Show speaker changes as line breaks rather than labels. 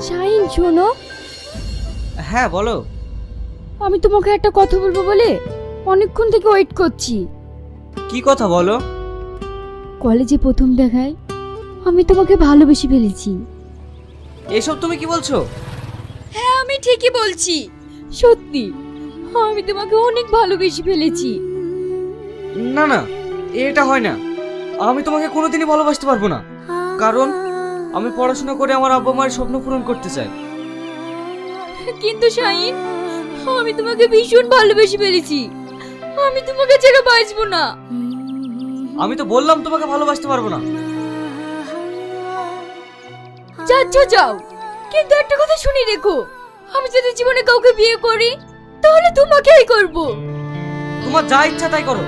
শাহিন শোনো,
হ্যাঁ বলো।
আমি তোমাকে একটা কথা বলবো বলে অনেকক্ষণ থেকে ওয়েট করছি।
কি কথা বলো?
কলেজে প্রথম দেখায় আমি তোমাকে ভালোবেসে ফেলেছি।
এসব তুমি কি বলছো?
হ্যাঁ আমি ঠিকই বলছি, সত্যি আমি তোমাকে অনেক ভালোবেসে ফেলেছি।
না না, এটা হয় না। আমি তোমাকে কোনোদিনই ভালোবাসতে পারবো না, কারণ আমি পড়াশোনা করে আমার আব্বা মায়ের স্বপ্ন পূরণ করতে চাই।
কিন্তু শাহিন, আমি তোমাকে ভীষণ ভালোবেসে ফেলেছি, আমি তোমাকে ছেড়ে বাঁচবো না।
আমি তো বললাম তোমাকে ভালোবাসতে পারবো না।
যাচ্ছ যাও, কিন্তু একটা কথা শুনে রেখো, আমি যদি জীবনে কাউকে বিয়ে করি তাহলে তোমাকেই করব।
তোমার যা ইচ্ছা তাই করো।